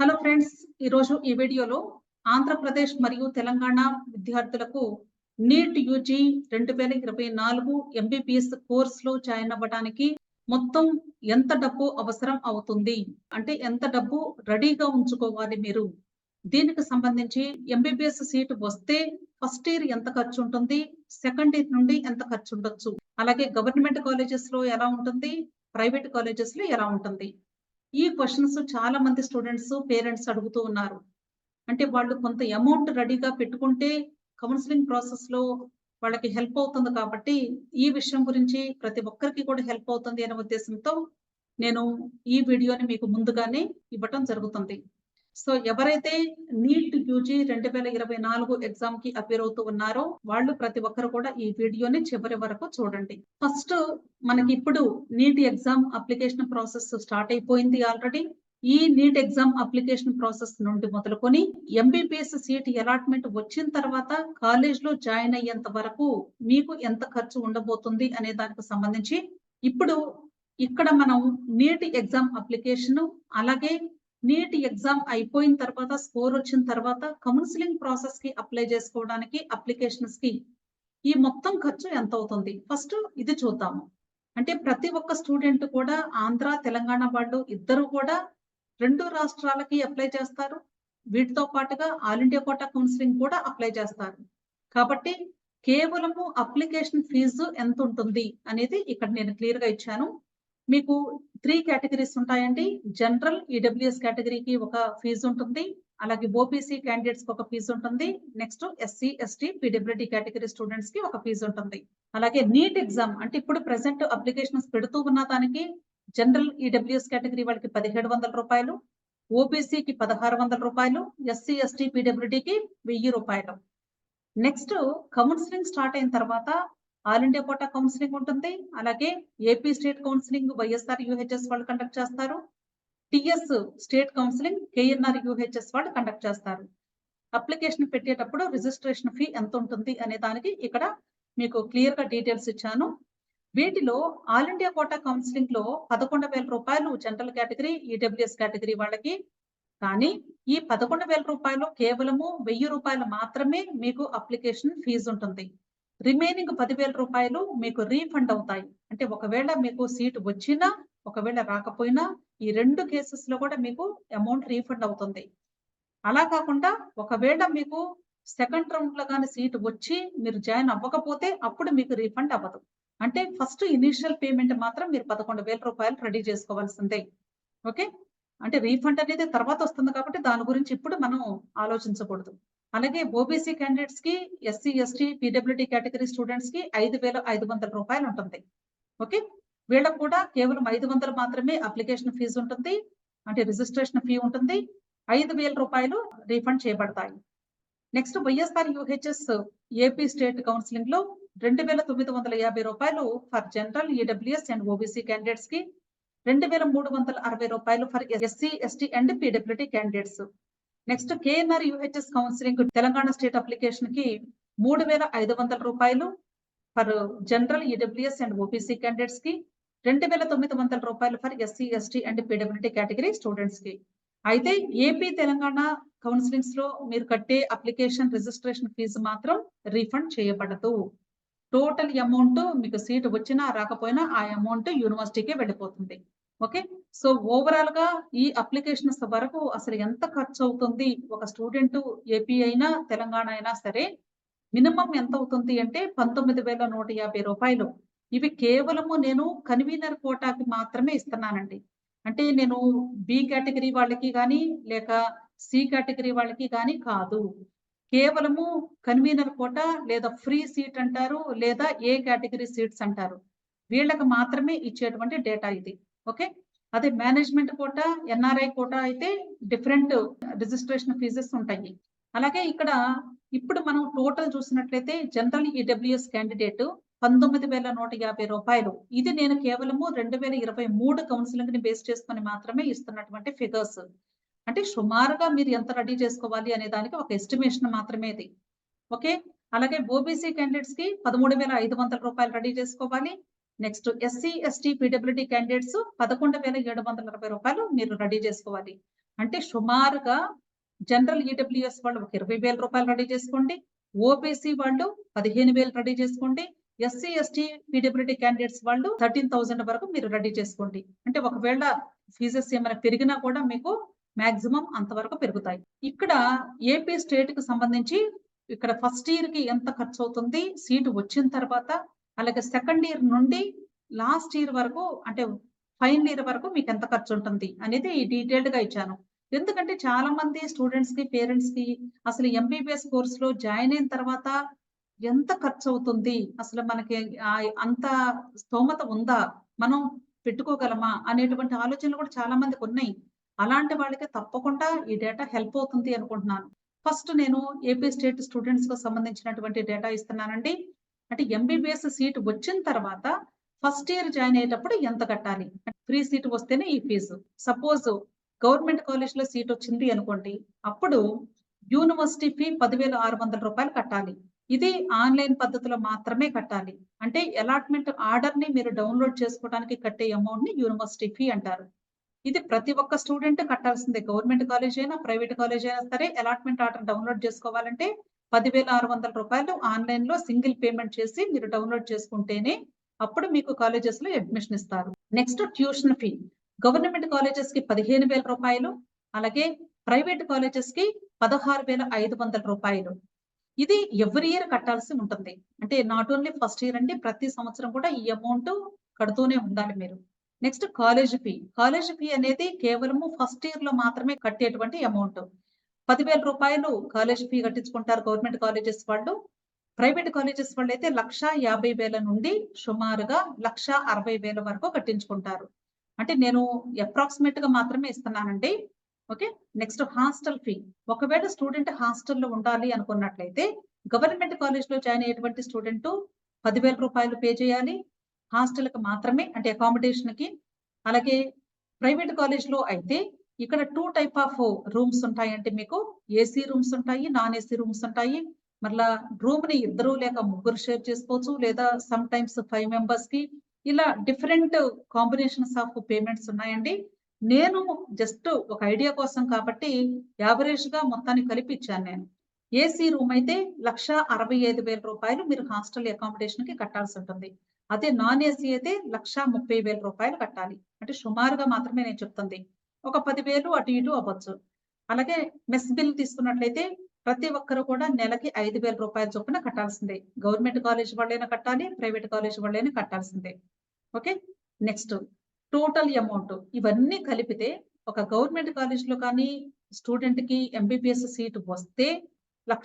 Hello friends, ఈరోజు ఈ వీడియోలో ఆంధ్రప్రదేశ్ మరియు తెలంగాణ విద్యార్థులకు నీట్ యూజీ 2024 ఎంబీబీఎస్ కోర్సులో జాయిన్ అవ్వడానికి మొత్తం ఎంత డబ్బు అవసరం అవుతుంది, అంటే ఎంత డబ్బు రెడీగా ఉంచుకోవాలి మీరు. దీనికి సంబంధించి ఎంబీబీఎస్ సీట్ వస్తే ఫస్ట్ ఇయర్ ఎంత ఖర్చు ఉంటుంది, సెకండ్ ఇయర్ నుండి ఎంత ఖర్చు ఉండొచ్చు, అలాగే గవర్నమెంట్ కాలేజెస్ లో ఎలా ఉంటుంది, ప్రైవేట్ కాలేజెస్ లో ఎలా ఉంటుంది. ఈ క్వశ్చన్స్ చాలా మంది స్టూడెంట్స్ పేరెంట్స్ అడుగుతూ ఉన్నారు. అంటే వాళ్ళు కొంత అమౌంట్ రెడీగా పెట్టుకుంటే కౌన్సిలింగ్ ప్రాసెస్ లో వాళ్ళకి హెల్ప్ అవుతుంది కాబట్టి ఈ విషయం గురించి ప్రతి ఒక్కరికి కూడా హెల్ప్ అవుతుంది అనే ఉద్దేశంతో నేను ఈ వీడియోని మీకు ముందుగానే ఇవ్వటం జరుగుతుంది. సో ఎవరైతే నీట్ యూజీ 2024 ఎగ్జామ్ కి అపేర్ అవుతూ ఉన్నారో వాళ్ళు ప్రతి ఒక్కరు కూడా ఈ వీడియోని చివరి వరకు చూడండి. ఫస్ట్ మనకి ఇప్పుడు NEET exam application process start అయిపోయింది ఆల్రెడీ. ఈ నీట్ ఎగ్జామ్ అప్లికేషన్ ప్రాసెస్ నుండి మొదలుకొని ఎంబీబీఎస్ సీట్ అలాట్మెంట్ వచ్చిన తర్వాత కాలేజ్ లో జాయిన్ అయ్యేంత వరకు మీకు ఎంత ఖర్చు ఉండబోతుంది అనే దానికి సంబంధించి ఇప్పుడు ఇక్కడ మనం నీట్ ఎగ్జామ్ అప్లికేషన్, అలాగే నీట్ ఎగ్జామ్ అయిపోయిన తర్వాత స్కోర్ వచ్చిన తర్వాత కౌన్సిలింగ్ ప్రాసెస్ కి అప్లై చేసుకోవడానికి అప్లికేషన్స్ కి ఈ మొత్తం ఖర్చు ఎంత అవుతుంది ఫస్ట్ ఇది చూద్దాము. అంటే ప్రతి ఒక్క స్టూడెంట్ కూడా ఆంధ్ర తెలంగాణ వాళ్ళు ఇద్దరు కూడా రెండు రాష్ట్రాలకి అప్లై చేస్తారు. వీటితో పాటుగా ఆల్ ఇండియా కోటా కౌన్సిలింగ్ కూడా అప్లై చేస్తారు. కాబట్టి కేవలము అప్లికేషన్ ఫీజు ఎంత ఉంటుంది అనేది ఇక్కడ నేను క్లియర్ గా ఇచ్చాను. మీకు 3 కేటగిరీస్ ఉంటాయండి. జనరల్ ఈడబ్ల్యూఎస్ కేటగిరీకి ఒక ఫీజు ఉంటుంది, అలాగే ఓబీసీ క్యాండిడేట్స్ కి ఒక ఫీజు ఉంటుంది, next SC ST PWD category students కి ఒక ఫీజు ఉంటుంది. అలాగే నీట్ ఎగ్జామ్ అంటే ఇప్పుడు ప్రెసెంట్ అప్లికేషన్స్ పెడుతూ ఉన్న దానికి జనరల్ ఈడబ్ల్యూఎస్ కేటగిరీ వాళ్ళకి 1700 రూపాయలు, ఓబీసీకి 1600 రూపాయలు, ఎస్సీ ఎస్టీ పీడబ్ల్యూడీకి 1000 రూపాయలు. నెక్స్ట్ కౌన్సిలింగ్ స్టార్ట్ అయిన తర్వాత ఆల్ ఇండియా కోటా కౌన్సిలింగ్ ఉంటుంది, అలాగే AP state counselling YSR UHS వాళ్ళు కండక్ట్ చేస్తారు, TS state counselling KNR UHS వాళ్ళు కండక్ట్ చేస్తారు. అప్లికేషన్ పెట్టేటప్పుడు రిజిస్ట్రేషన్ ఫీ ఎంత ఉంటుంది అనే దానికి ఇక్కడ మీకు క్లియర్ గా డీటెయిల్స్ ఇచ్చాను. వీటిలో ఆల్ ఇండియా కోటా కౌన్సిలింగ్ లో 11,000 రూపాయలు జనరల్ కేటగిరీ ఈడబ్ల్యూఎస్ కేటగిరీ వాళ్ళకి, కానీ ఈ 11,000 రూపాయలు కేవలము 1000 రూపాయలు మాత్రమే మీకు అప్లికేషన్ ఫీజు ఉంటుంది. రిమైనింగ్ 10,000 రూపాయలు మీకు రీఫండ్ అవుతాయి. అంటే ఒకవేళ మీకు సీట్ వచ్చినా ఒకవేళ రాకపోయినా ఈ రెండు కేసెస్ లో కూడా మీకు అమౌంట్ రీఫండ్ అవుతుంది. అలా కాకుండా ఒకవేళ మీకు సెకండ్ రౌండ్ లో కానీ సీట్ వచ్చి మీరు జాయిన్ అవ్వకపోతే అప్పుడు మీకు రీఫండ్ అవ్వదు. అంటే ఫస్ట్ ఇనిషియల్ పేమెంట్ మాత్రం మీరు 11,000 రూపాయలు రెడీ చేసుకోవాల్సిందే. ఓకే, అంటే రీఫండ్ అనేది తర్వాత వస్తుంది కాబట్టి దాని గురించి ఇప్పుడు మనం ఆలోచించకూడదు. అలాగే ఓబీసీ క్యాండిడేట్స్ కి, SC ST PWD category students కి 5,500 రూపాయలు ఉంటుంది. ఓకే, వీళ్ళకు కూడా కేవలం 500 మాత్రమే అప్లికేషన్ ఫీజు ఉంటుంది, అంటే రిజిస్ట్రేషన్ ఫీ ఉంటుంది. 5,000 రూపాయలు రీఫండ్ చేయబడతాయి. Next YSR UHS AP state counselling లో 2,950 రూపాయలు for general EWS and OBC candidates కి, 2,360 రూపాయలు for SC ST and PWD candidates. Next KNR UHS counselling Telangana state application కి 3,500 రూపాయలు for general EWS and OBC candidates కి, 2,900 రూపాయలు for SC ST and PWD category students కి. అయితే AP Telangana counsellings లో మీరు కట్టే అప్లికేషన్ రిజిస్ట్రేషన్ ఫీజు మాత్రం రీఫండ్ చేయబడదు. టోటల్ అమౌంట్ మీకు సీట్ వచ్చినా రాకపోయినా ఆ అమౌంట్ యూనివర్సిటీకి వెళ్ళిపోతుంది. ఓకే, సో ఓవరాల్ గా ఈ అప్లికేషన్స్ వరకు అసలు ఎంత ఖర్చు అవుతుంది ఒక స్టూడెంట్ ఏపీ అయినా తెలంగాణ అయినా సరే మినిమం ఎంత అవుతుంది అంటే 19,150 రూపాయలు. ఇవి కేవలము నేను కన్వీనర్ కోటాకి మాత్రమే ఇస్తున్నానండి. అంటే నేను బి కేటగిరీ వాళ్ళకి కానీ లేక సి కేటగిరీ వాళ్ళకి కానీ కాదు, కేవలము కన్వీనర్ కోటా లేదా ఫ్రీ సీట్ అంటారు, లేదా ఏ కేటగిరీ సీట్స్ అంటారు, వీళ్ళకి మాత్రమే ఇచ్చేటువంటి డేటా ఇది. ఓకే, అదే మేనేజ్మెంట్ కోటా, ఎన్ఆర్ఐ కోటా అయితే డిఫరెంట్ రిజిస్ట్రేషన్ ఫీజెస్ ఉంటాయి. అలాగే ఇక్కడ ఇప్పుడు మనం టోటల్ చూసినట్లయితే జనరల్ ఈడబ్ల్యూఎస్ క్యాండిడేట్ 19,150 రూపాయలు. ఇది నేను కేవలము 2023 కౌన్సిలింగ్ ని బేస్ చేసుకొని మాత్రమే ఇస్తున్నటువంటి ఫిగర్స్. అంటే సుమారుగా మీరు ఎంత రెడీ చేసుకోవాలి అనే దానికి ఒక ఎస్టిమేషన్ మాత్రమే ఇది. ఓకే, అలాగే ఓబీసీ క్యాండిడేట్స్ కి 13,500 రూపాయలు రెడీ చేసుకోవాలి. Next SC ST PWD candidates 11,760 రూపాయలు మీరు రెడీ చేసుకోవాలి. అంటే సుమారుగా జనరల్ ఈడబ్ల్యూఎస్ వాళ్ళు ఒక 20,000 రూపాయలు రెడీ చేసుకోండి. ఓబీసీ వాళ్ళు 15,000 రెడీ చేసుకోండి. ఎస్సీ, ఎస్టీ, పీడబ్ల్యూడీ క్యాండిడేట్స్ వాళ్ళు 13,000 వరకు మీరు రెడీ చేసుకోండి. అంటే ఒకవేళ ఫీజెస్ ఏమైనా పెరిగినా కూడా మీకు మాక్సిమం అంతవరకు పెరుగుతాయి. ఇక్కడ ఏపీ స్టేట్‌కి సంబంధించి ఇక్కడ ఫస్ట్ ఇయర్‌కి ఎంత ఖర్చవుతుంది, సీటు వచ్చిన తర్వాత, అలాగే సెకండ్ ఇయర్ నుండి లాస్ట్ ఇయర్ వరకు అంటే ఫైనల్ ఇయర్ వరకు మీకు ఎంత ఖర్చు ఉంటుంది అనేది డీటెయిల్డ్‌గా ఇచ్చాను. ఎందుకంటే చాలా మంది స్టూడెంట్స్‌కి, పేరెంట్స్‌కి అసలు ఎంబీబీఎస్ కోర్స్‌లో జాయిన్ అయిన తర్వాత ఎంత ఖర్చవుతుంది? అసలు మనకి అంత స్తోమత ఉందా? మనం పెట్టుకోగలమా? అనేటువంటి ఆలోచనలు కూడా చాలా మందికున్నాయి. అలాంటి వాళ్ళకి తప్పకుండా ఈ డేటా హెల్ప్ అవుతుంది అనుకుంటున్నాను. ఫస్ట్ నేను ఏపీ స్టేట్ స్టూడెంట్స్‌కి సంబంధించినటువంటి డేటా ఇస్తున్నానండి. అంటే ఎంబీబీఎస్ సీట్ వచ్చిన తర్వాత ఫస్ట్ ఇయర్ జాయిన్ అయ్యేటప్పుడు ఎంత కట్టాలి? ఫ్రీ సీట్ వస్తేనే ఈ ఫీజు. సపోజ్ గవర్నమెంట్ కాలేజ్‌లో సీట్ వచ్చింది అనుకోండి. అప్పుడు యూనివర్సిటీ ఫీ రూ. 10,600 కట్టాలి. ఇది ఆన్‌లైన్ పద్ధతిలో మాత్రమే కట్టాలి. అంటే అలాట్‌మెంట్ ఆర్డర్‌ని మీరు డౌన్‌లోడ్ చేసుకోవడానికి కట్టే అమౌంట్‌ని యూనివర్సిటీ ఫీ అంటారు. ఇది ప్రతి ఒక్క స్టూడెంట్ కట్టాల్సిందే. గవర్నమెంట్ కాలేజ్ అయినా, ప్రైవేట్ కాలేజ్ అయినా సరే అలాట్‌మెంట్ ఆర్డర్ డౌన్‌లోడ్ చేసుకోవాలంటే రూ. 10,600 ఆన్‌లైన్‌లో సింగిల్ పేమెంట్ చేసి మీరు డౌన్‌లోడ్ చేసుకుంటేనే అప్పుడు మీకు కాలేజెస్‌లో అడ్మిషన్ ఇస్తారు. Next tuition fee. గవర్నమెంట్ కాలేజెస్‌కి రూ. 15,000 అలాగే ప్రైవేట్ కాలేజెస్‌కి రూ. 16,500. ఇది ఎవ్రీ ఇయర్ కట్టాల్సి ఉంటుంది. అంటే నాట్ ఓన్లీ ఫస్ట్ ఇయర్ అండి. ప్రతి సంవత్సరం కూడా ఈ అమౌంట్ కడుతూనే ఉండాలి మీరు. Next college fee. College fee అనేది కేవలము ఫస్ట్ ఇయర్‌లో మాత్రమే కట్టేటువంటి అమౌంట్. రూ. 10,000 కాలేజ్ ఫీ కట్టించుకుంటారు గవర్నమెంట్ కాలేజెస్ వాళ్ళు. ప్రైవేట్ కాలేజెస్ వాళ్ళైతే 1,50,000 నుండి సుమారుగా 1,60,000 వరకు కట్టించుకుంటారు. అంటే నేను అప్రాక్సిమేట్‌గా మాత్రమే ఇస్తున్నానండి. ఓకే. Next hostel fee. ఒకవేళ స్టూడెంట్ హాస్టల్‌లో ఉండాలి అనుకున్నట్లయితే గవర్నమెంట్ కాలేజ్‌లో జాయిన్ అయ్యేటువంటి స్టూడెంట్ రూ. 10,000 పే చేయాలి. హాస్టల్‌కి మాత్రమే అంటే అకామిడేషన్‌కి. అలాగే ప్రైవేట్ కాలేజ్‌లో అయితే ఇక్కడ 2 టైప్ ఆఫ్ రూమ్స్ ఉంటాయండి మీకు. ఏసీ రూమ్స్ ఉంటాయి. నాన్ ఏసీ రూమ్స్ ఉంటాయి. మరలా రూమ్‌ని ఇద్దరు లేక ముగ్గురు షేర్ చేసుకోవచ్చు. లేదా సమ్ టైమ్స్ 5 మెంబర్స్‌కి ఇలా డిఫరెంట్ కాంబినేషన్స్ ఆఫ్ పేమెంట్స్ ఉన్నాయండి. నేను జస్ట్ ఒక ఐడియా కోసం కాబట్టి యావరేజ్‌గా మొత్తాన్ని కలిపి ఇచ్చాను నేను. ఏసీ రూమ్ అయితే రూ. 1,65,000 మీరు హాస్టల్ అకామిడేషన్‌కి కట్టాల్సి ఉంటుంది. అదే నాన్ ఏసీ అయితే రూ. 1,30,000 కట్టాలి. అంటే సుమారుగా మాత్రమే నేను చెప్తుంది. ఒక 10,000 అటు ఇటు అవ్వచ్చు. అలాగే మెస్ బిల్ తీసుకున్నట్లయితే ప్రతి ఒక్కరు కూడా నెలకి రూ. 5,000 చొప్పున కట్టాల్సిందే. గవర్నమెంట్ కాలేజ్ వాళ్ళైనా కట్టాలి. ప్రైవేట్ కాలేజ్ వాళ్ళైనా కట్టాల్సిందే. ఓకే. నెక్స్ట్ టోటల్ అమౌంట్ ఇవన్నీ కలిపితే ఒక గవర్నమెంట్ కాలేజ్‌లో కానీ స్టూడెంట్‌కి ఎంబీబీఎస్ సీట్ వస్తే రూ.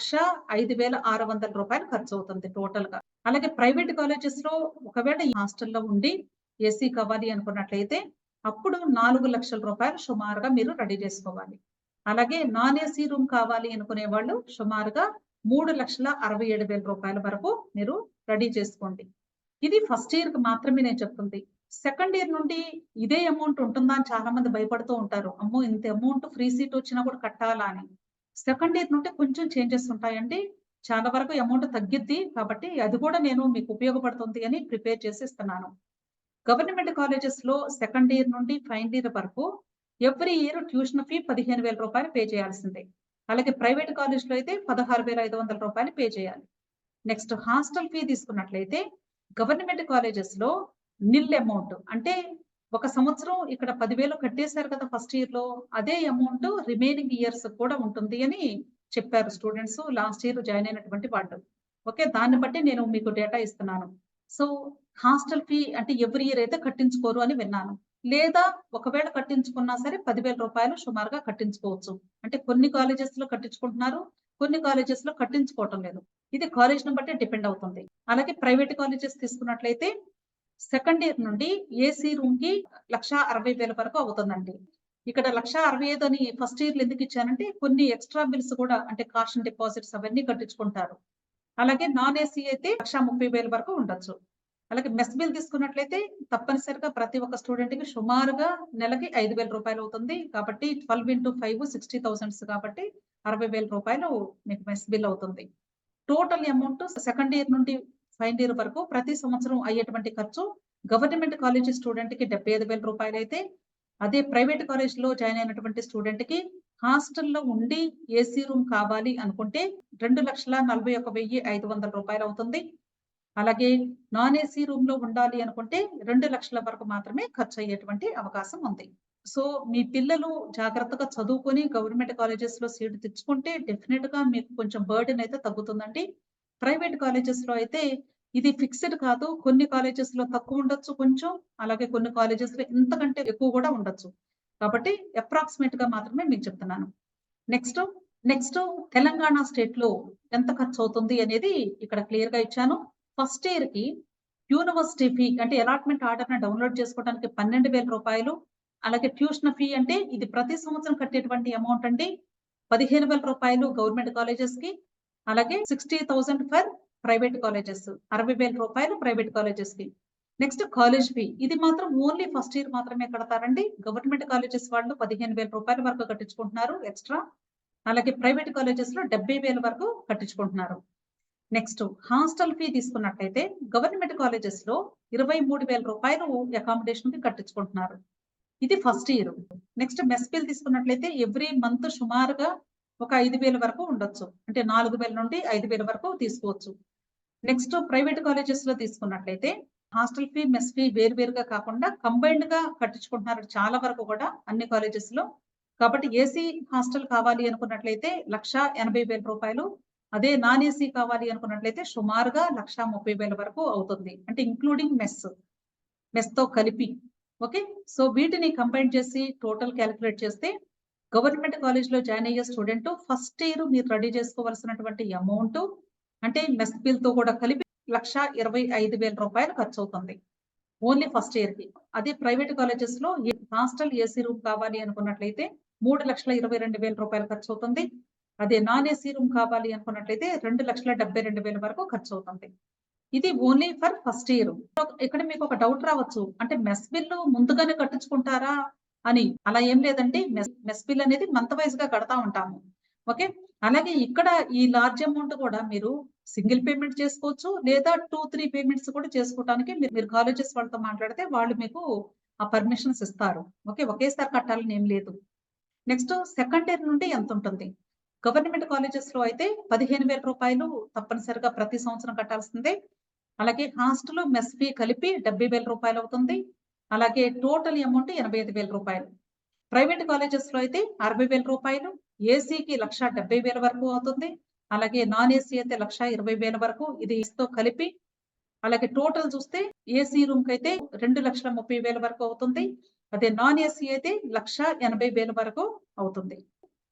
1,05,600 ఖర్చవుతుంది టోటల్‌గా. అలాగే ప్రైవేట్ కాలేజెస్‌లో ఒకవేళ ఈ హాస్టల్‌లో ఉండి ఏసీ కావాలి అనుకున్నట్లయితే అప్పుడు రూ. 4,00,000 సుమారుగా మీరు రెడీ చేసుకోవాలి. అలాగే నాన్ ఏసీ రూమ్ కావాలి అనుకునే వాళ్ళు సుమారుగా రూ. 3,67,000 వరకు మీరు రెడీ చేసుకోండి. ఇది ఫస్ట్ ఇయర్‌కి మాత్రమే నేను చెప్తుంది. సెకండ్ ఇయర్ నుండి ఇదే అమౌంట్ ఉంటుందా అని చాలా మంది భయపడుతూ ఉంటారు. అమ్మో! ఇంత అమౌంట్ ఫ్రీ సీట్ వచ్చినా కూడా కట్టాలా అని. సెకండ్ ఇయర్ నుండి కొంచెం చేంజెస్ ఉంటాయండి. చాలా వరకు అమౌంట్ తగ్గిద్ది. కాబట్టి అది కూడా నేను మీకు ఉపయోగపడుతుంది అని ప్రిపేర్ చేసి ఇస్తున్నాను. గవర్నమెంట్ కాలేజెస్‌లో సెకండ్ ఇయర్ నుండి ఫైనల్ ఇయర్ వరకు ఎవ్రీ ఇయర్ ట్యూషన్ ఫీ రూ. 15,000 పే చేయాల్సిందే. అలాగే ప్రైవేట్ కాలేజ్‌లో అయితే రూ. 16,500 పే చేయాలి. నెక్స్ట్ హాస్టల్ ఫీ తీసుకున్నట్లయితే గవర్నమెంట్ కాలేజెస్‌లో నిల్ అమౌంట్ అంటే ఒక సంవత్సరం ఇక్కడ 10,000 కట్టేసారు కదా ఫస్ట్ ఇయర్‌లో అదే అమౌంట్ రిమైనింగ్ ఇయర్స్ కూడా ఉంటుంది అని చెప్పారు స్టూడెంట్స్ లాస్ట్ ఇయర్ జాయిన్ అయినటువంటి వాళ్ళు. ఓకే. దాన్ని బట్టి నేను మీకు డేటా ఇస్తున్నాను. సో, హాస్టల్ ఫీ అంటే ఎవ్రీ ఇయర్ అయితే కట్టించుకోరు అని విన్నాను. లేదా ఒకవేళ కట్టించుకున్నా సరే రూ. 10,000 సుమారుగా కట్టించుకోవచ్చు. అంటే కొన్ని కాలేజెస్‌లో కట్టించుకుంటున్నారు. కొన్ని కాలేజెస్‌లో కట్టించుకోవటం లేదు. ఇది కాలేజ్‌ని బట్టి డిపెండ్ అవుతుంది. అలాగే ప్రైవేట్ కాలేజెస్ తీసుకున్నట్లయితే సెకండ్ ఇయర్ నుండి ఏసీ రూమ్‌కి 1,60,000 వరకు అవుతుందండి. ఇక్కడ 1,65,000 అని ఫస్ట్ ఇయర్‌లో ఎందుకు ఇచ్చానంటే కొన్ని ఎక్స్‌ట్రా బిల్స్ కూడా అంటే కాషన్ డిపాజిట్స్ అవన్నీ కట్టించుకుంటారు. అలాగే నాన్ ఏసీ అయితే 1,30,000 వరకు ఉండొచ్చు. అలాగే మెస్ బిల్ తీసుకున్నట్లయితే తప్పనిసరిగా ప్రతి ఒక్క స్టూడెంట్‌కి సుమారుగా నెలకి రూ. 5,000 అవుతుంది. కాబట్టి 12 x 5 60,000 కాబట్టి రూ. 60,000 మీకు మెస్ బిల్ అవుతుంది. టోటల్ అమౌంట్ సెకండ్ ఇయర్ నుండి ఫైనల్ ఇయర్ వరకు ప్రతి సంవత్సరం అయ్యేటువంటి ఖర్చు గవర్నమెంట్ కాలేజీ స్టూడెంట్‌కి రూ. 75,000 అయితే అదే ప్రైవేట్ కాలేజ్‌లో జాయిన్ అయినటువంటి స్టూడెంట్‌కి హాస్టల్‌లో ఉండి ఏసీ రూమ్ కావాలి అనుకుంటే రూ. 2,41,500 అవుతుంది. అలాగే నాన్ ఏసీ రూమ్‌లో ఉండాలి అనుకుంటే 2,00,000 వరకు మాత్రమే ఖర్చయ్యేటువంటి అవకాశం ఉంది. సో, మీ పిల్లలు జాగ్రత్తగా చదువుకొని గవర్నమెంట్ కాలేజెస్‌లో సీట్ తెచ్చుకుంటే డెఫినిట్‌గా మీకు కొంచెం బర్డెన్ అయితే తగ్గుతుందండి. ప్రైవేట్ కాలేజెస్‌లో అయితే ఇది ఫిక్స్‌డ్ కాదు. కొన్ని కాలేజెస్‌లో తక్కువుండొచ్చు కొంచెం. అలాగే కొన్ని కాలేజెస్‌లో ఇంతకంటే ఎక్కువ గూడా ఉండొచ్చు. కాబట్టి అప్రాక్సిమేట్‌గా మాత్రమే మీకు చెప్తున్నాను. నెక్స్టు, నెక్స్టు తెలంగాణ స్టేట్‌లో ఎంత ఖర్చవుతుంది అనేది ఇక్కడ క్లియర్‌గా ఇచ్చాను. ఫస్ట్ ఇయర్‌కి యూనివర్సిటీ ఫీ అంటే అలాట్‌మెంట్ ఆర్డర్‌ని డౌన్‌లోడ్ చేసుకోవడానికి రూ. 12,000. అలాగే ట్యూషన్ ఫీ అంటే ఇది ప్రతి సంవత్సరం కట్టేటువంటి అమౌంట్ అండి. రూ. 15,000 గవర్నమెంట్ కాలేజెస్‌కి. అలాగే 60,000 ఫర్ ప్రైవేట్ కాలేజెస్. రూ. 60,000 ప్రైవేట్ కాలేజెస్‌కి. Next college fee. ఇది మాత్రం ఓన్లీ ఫస్ట్ ఇయర్ మాత్రమే కడతారండి. గవర్నమెంట్ కాలేజెస్ వాళ్ళు రూ. 15,000 వరకు కట్టించుకుంటున్నారు ఎక్స్‌ట్రా. అలాగే ప్రైవేట్ కాలేజెస్‌లో 70,000 వరకు కట్టించుకుంటున్నారు. నెక్స్ట్ హాస్టల్ ఫీ తీసుకున్నట్టయితే గవర్నమెంట్ కాలేజెస్‌లో రూ. 23,000 అకామిడేషన్‌కి కట్టించుకుంటున్నారు. ఇది first year. Next mess bill తీసుకున్నట్లయితే ఎవ్రీ మంత్ సుమారుగా ఒక 5,000 వరకు ఉండొచ్చు. అంటే 4,000 నుండి 5,000 వరకు తీసుకోవచ్చు. నెక్స్ట్ ప్రైవేట్ కాలేజెస్‌లో తీసుకున్నట్లయితే హాస్టల్ ఫీ, మెస్ ఫీ వేరువేరుగా కాకుండా కంబైన్డ్‌గా కట్టించుకుంటున్నారు చాలా వరకు కూడా అన్ని కాలేజెస్‌లో. కాబట్టి ఏసీ హాస్టల్ కావాలి అనుకున్నట్లయితే రూ. 1,80,000. అదే నాన్ ఏసీ కావాలి అనుకున్నట్లయితే సుమారుగా 1,30,000 వరకు అవుతుంది. అంటే ఇంక్లూడింగ్ మెస్‌తో కలిపి. ఓకే. సో, వీటిని కంబైన్ చేసి టోటల్ కాలిక్యులేట్ చేస్తే గవర్నమెంట్ కాలేజ్‌లో జాయిన్ అయ్యే స్టూడెంట్ ఫస్ట్ ఇయర్ మీరు రెడీ చేసుకోవాల్సినటువంటి అమౌంట్ అంటే మెస్ బిల్‌తో కూడా కలిపి రూ. 1,25,000 ఖర్చవుతుంది. ఓన్లీ ఫస్ట్ ఇయర్‌కి. అదే ప్రైవేట్ కాలేజెస్‌లో హాస్టల్ ఏసీ రూమ్ కావాలి అనుకున్నట్లయితే రూ. 3,22,000 ఖర్చవుతుంది. అదే నాన్ ఏసీ రూమ్ కావాలి అనుకున్నట్లయితే రూ. 2,72,000 వరకు ఖర్చవుతుంది. ఇది ఓన్లీ ఫర్ ఫస్ట్ ఇయర్. ఇక్కడ మీకు ఒక డౌట్ రావచ్చు. అంటే మెస్ బిల్లు ముందుగానే కట్టించుకుంటారా అని. అలా ఏం లేదండి. మెస్ బిల్ అనేది మంత్ వైస్‌గా కడతా ఉంటాము. ఓకే. అలాగే ఇక్కడ ఈ లార్జ్ అమౌంట్ కూడా మీరు సింగిల్ పేమెంట్ చేసుకోవచ్చు. లేదా 2, 3 పేమెంట్స్ కూడా చేసుకోవటానికి మీరు కాలేజెస్ వాళ్ళతో మాట్లాడితే వాళ్ళు మీకు ఆ పర్మిషన్స్ ఇస్తారు. ఓకే. ఒకేసారి కట్టాలని ఏం లేదు. నెక్స్ట్ సెకండ్ ఇయర్ నుండి ఎంతుంటుంది? గవర్నమెంట్ కాలేజెస్‌లో అయితే రూ. 15,000 తప్పనిసరిగా ప్రతి సంవత్సరం కట్టాల్సిందే. అలాగే హాస్టలు, మెస్ ఫీ కలిపి రూ. 70,000 అవుతుంది. అలాగే టోటల్ అమౌంట్ రూ. 85,000. ప్రైవేట్ కాలేజెస్‌లో అయితే రూ. 60,000 ఏసీకి 1,70,000 వరకు అవుతుంది. అలాగే నాన్ ఏసీ అయితే 1,20,000 వరకు ఇది తో కలిపి అలాగే టోటల్ చూస్తే ఏసీ రూమ్‌కైతే 2,30,000 వరకు అవుతుంది. అదే నాన్ ఏసీ అయితే 1,80,000 వరకు అవుతుంది.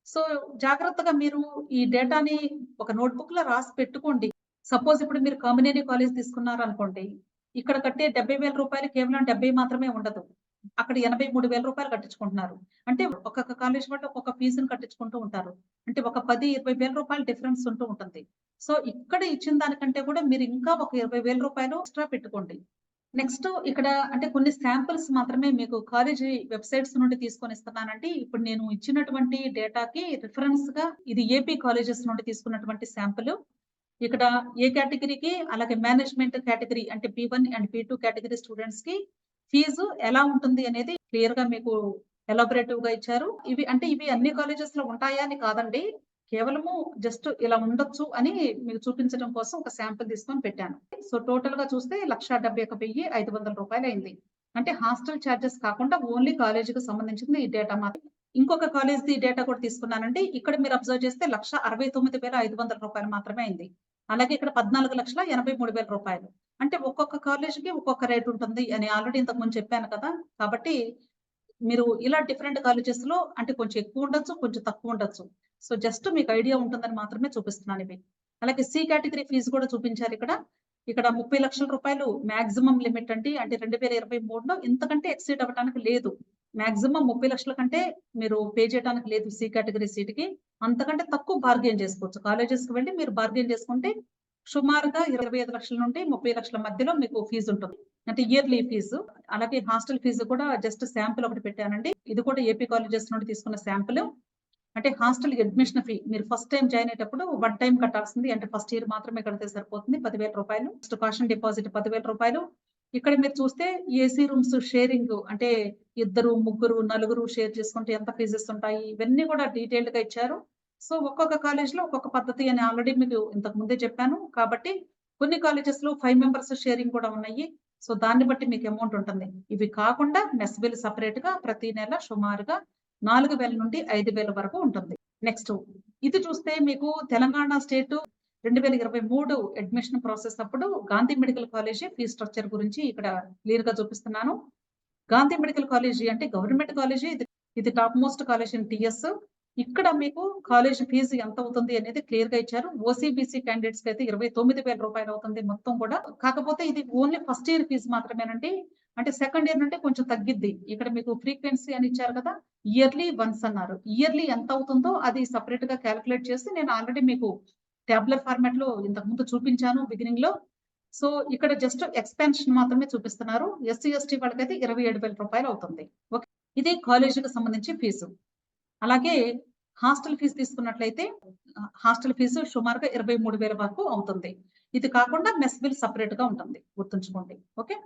సో, జాగ్రత్తగా మీరు ఈ డేటాని ఒక నోట్‌బుక్‌లో రాసి పెట్టుకోండి. సపోజ్ ఇప్పుడు మీరు కామినేని కాలేజ్ తీసుకున్నారనుకోండి. ఇక్కడ కట్టే రూ. 70,000 కేవలం 70 మాత్రమే ఉండదు. అక్కడ రూ. 83,000 కట్టించుకుంటున్నారు. అంటే ఒక్కొక్క కాలేజ్ వాళ్ళు ఒక్కొక్క ఫీజుని కట్టించుకుంటూ ఉంటారు. అంటే ఒక 10, 20,000 డిఫరెన్స్ ఉంటూ ఉంటుంది. సో, ఇక్కడ ఇచ్చిన దానికంటే కూడా మీరు ఇంకా ఒక రూ. 20,000 ఎక్స్‌ట్రా పెట్టుకోండి. నెక్స్ట్ ఇక్కడ అంటే కొన్ని శాంపిల్స్ మాత్రమే మీకు కాలేజీ వెబ్‌సైట్స్ నుండి తీసుకొనిస్తున్నానండి. ఇప్పుడు నేను ఇచ్చినటువంటి డేటాకి రిఫరెన్స్‌గా ఇది ఏపీ కాలేజెస్ నుండి తీసుకున్నటువంటి శాంపిల్. ఇక్కడ ఏ కేటగిరీకి అలాగే మేనేజ్మెంట్ కేటగిరీ అంటే P1 అండ్ P2 కేటగిరీ స్టూడెంట్స్‌కి ఫీజు ఎలా ఉంటుంది అనేది క్లియర్‌గా మీకు ఎలాబొరేటివ్‌గా ఇచ్చారు. ఇవి అన్ని కాలేజెస్‌లో ఉంటాయా అని కాదండి. కేవలము జస్ట్ ఇలా ఉండొచ్చు అని మీకు చూపించడం కోసం ఒక శాంపిల్ తీసుకొని పెట్టాను. సో, టోటల్‌గా చూస్తే రూ. 1,71,500 అయింది. అంటే హాస్టల్ చార్జెస్ కాకుండా ఓన్లీ కాలేజీకి సంబంధించింది ఈ డేటా మాత్రం. ఇంకొక కాలేజ్‌ది డేటా కూడా తీసుకున్నానండి. ఇక్కడ మీరు అబ్జర్వ్ చేస్తే రూ. 1,69,500 మాత్రమే అయింది. అలాగే ఇక్కడ రూ. 14,83,000. అంటే ఒక్కొక్క కాలేజ్‌కి ఒక్కొక్క రేట్ ఉంటుంది అని ఆల్రెడీ ఇంతకుముందు చెప్పాను కదా! కాబట్టి మీరు ఇలా డిఫరెంట్ కాలేజెస్‌లో అంటే కొంచెం ఎక్కువ ఉండొచ్చు, కొంచెం తక్కువ ఉండొచ్చు. సో, జస్ట్ మీకు ఐడియా ఉంటుందని మాత్రమే చూపిస్తున్నానివి. అలాగే సి కేటగరీ ఫీస్ కూడా చూపించారిక్కడ. ఇక్కడ రూ. 30,00,000 మాక్సిమం లిమిట్ అండి. అంటే 2023లో ఇంతకంటే ఎక్సీడ్ అవ్వటానికి లేదు. మాక్సిమం 30,00,000 కంటే మీరు పే చేయడానికి లేదు సి కేటగరీ సీట్‌కి. అంతకంటే తక్కువ బార్గెయిన్ చేసుకోవచ్చు. కాలేజెస్‌కి వెళ్లి మీరు బార్గెయిన్ చేసుకుంటే సుమారుగా 25,00,000 నుండి 30,00,000 మధ్యలో మీకు ఫీజ్ ఉంటుంది. అంటే ఇయర్లీ ఫీజు. అలాగే హాస్టల్ ఫీజు కూడా జస్ట్ శాంపిల్ ఒకటి పెట్టానండి. ఇది కూడా ఏపీ కాలేజెస్ నుండి తీసుకున్న శాంపిల్. అంటే హాస్టల్ అడ్మిషన్ ఫీ మీరు ఫస్ట్ టైమ్ జాయిన్ అయ్యేటప్పుడు వన్ టైమ్ కట్టాల్సింది. అంటే ఫస్ట్ ఇయర్ మాత్రమే కడితే సరిపోతుంది. రూ. 10,000. నెక్స్ట్ కాషన్ డిపాజిట్ రూ. 10,000. ఇక్కడ మీరు చూస్తే ఏసీ రూమ్స్ షేరింగ్ అంటే ఇద్దరు, ముగ్గురు, నలుగురు షేర్ చేసుకుంటే ఎంత ఫీజెస్ ఉంటాయి ఇవన్నీ కూడా డీటెయిల్డ్‌గా ఇచ్చారు. సో, ఒక్కొక్క కాలేజ్‌లో ఒక్కొక్క పద్ధతి అని ఆల్రెడీ మీకు ఇంతకు ముందే చెప్పాను. కాబట్టి కొన్ని కాలేజెస్‌లో 5 మెంబర్స్ షేరింగ్ కూడా ఉన్నాయి. సో, దాన్ని బట్టి మీకు అమౌంట్ ఉంటుంది. ఇవి కాకుండా మెస్ బిల్ సెపరేట్‌గా ప్రతి నెల సుమారుగా 4,000 నుండి 5,000 వరకు ఉంటుంది. నెక్స్ట్ ఇది చూస్తే మీకు తెలంగాణ స్టేట్ 2023 అడ్మిషన్ ప్రాసెస్ అప్పుడు Gandhi medical college fee structure గురించి ఇక్కడ క్లియర్‌గా చూపిస్తున్నాను. గాంధీ మెడికల్ కాలేజీ అంటే గవర్నమెంట్ కాలేజీ. ఇది top most college in TS. ఇక్కడ మీకు కాలేజ్ ఫీజు ఎంత అవుతుంది అనేది క్లియర్‌గా ఇచ్చారు. ఓసీబీసీ క్యాండిడేట్స్‌కి అయితే రూ. 29,000 అవుతుంది మొత్తం కూడా. కాకపోతే ఇది ఓన్లీ ఫస్ట్ ఇయర్ ఫీజు మాత్రమేనండి. అంటే సెకండ్ ఇయర్ నుండి కొంచెం తగ్గిద్ది. ఇక్కడ మీకు ఫ్రీక్వెన్సీ అని ఇచ్చారు కదా! ఇయర్లీ వన్స్ అన్నారు. ఇయర్లీ ఎంత అవుతుందో అది సెపరేట్‌గా కాలిక్యులేట్ చేసి నేను ఆల్రెడీ మీకు టాబులర్ ఫార్మాట్‌లో ఇంతకు ముందు చూపించాను బిగినింగ్‌లో. సో, ఇక్కడ జస్ట్ ఎక్స్‌పాన్షన్ మాత్రమే చూపిస్తున్నారు. ఎస్సీ, ఎస్టీ వాళ్ళకైతే రూ. 27,000 అవుతుంది. ఓకే. ఇది కాలేజీకి సంబంధించి ఫీజు. అలాగే హాస్టల్ ఫీజు తీసుకున్నట్లయితే హాస్టల్ ఫీజు సుమారుగా 23,000 వరకు అవుతుంది. ఇది కాకుండా మెస్ బిల్ సెపరేట్‌గా ఉంటుంది. గుర్తుంచుకోండి. ఓకే.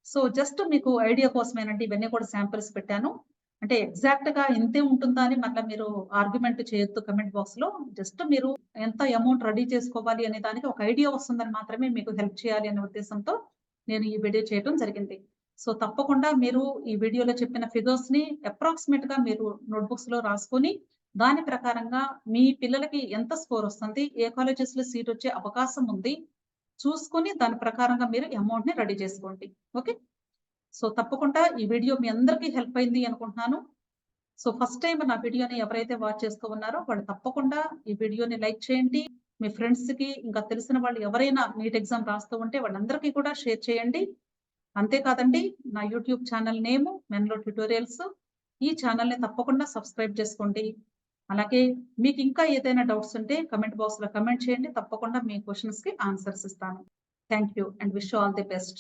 సో, జస్ట్ మీకు ఐడియా కోసమేనండి ఇవన్నీ కూడా శాంపిల్స్ పెట్టాను. అంటే ఎగ్జాక్ట్‌గా ఇంతే ఉంటుందా అని మళ్ళా మీరు ఆర్గ్యుమెంట్ చేయొద్దు కమెంట్ బాక్స్‌లో. జస్ట్ మీరు ఎంత అమౌంట్ రెడీ చేసుకోవాలి అనే దానికి ఒక ఐడియా వస్తుందని మాత్రమే మీకు హెల్ప్ చేయాలి అనే ఉద్దేశంతో నేను ఈ వీడియో చేయడం జరిగింది. సో, తప్పకుండా మీరు ఈ వీడియోలో చెప్పిన ఫిగర్స్‌ని అప్రాక్సిమేట్‌గా మీరు నోట్‌బుక్స్‌లో రాసుకొని దాని ప్రకారంగా మీ పిల్లలకి ఎంత స్కోర్ వస్తుంది, ఏ కాలేజెస్‌లో సీట్ వచ్చే అవకాశం ఉంది చూసుకొని దాని ప్రకారంగా మీరు అమౌంట్‌ని రెడీ చేసుకోండి. ఓకే. సో, తప్పకుండా ఈ వీడియో మీ అందరికీ హెల్ప్ అయింది అనుకుంటున్నాను. సో, ఫస్ట్ టైమ్ నా వీడియోని ఎవరైతే వాచ్ చేస్తూ ఉన్నారో వాళ్ళు తప్పకుండా ఈ వీడియోని లైక్ చేయండి. మీ ఫ్రెండ్స్‌కి ఇంకా తెలిసిన వాళ్ళు ఎవరైనా నీట్ ఎగ్జామ్ రాస్తూ ఉంటే వాళ్ళందరికీ కూడా షేర్ చేయండి. అంతే కాదండి నా యూట్యూబ్ ఛానల్ నేము మెన్‌లో ట్యుటోరియల్స్. ఈ ఛానల్‌ని తప్పకుండా సబ్స్క్రైబ్ చేసుకోండి. అలాగే మీకు ఇంకా ఏదైనా డౌట్స్ ఉంటే కామెంట్ బాక్స్‌లో కామెంట్ చేయండి. తప్పకుండా మీ క్వెషన్స్‌కి ఆన్సర్స్ ఇస్తాను. Thank you and wish you all the best.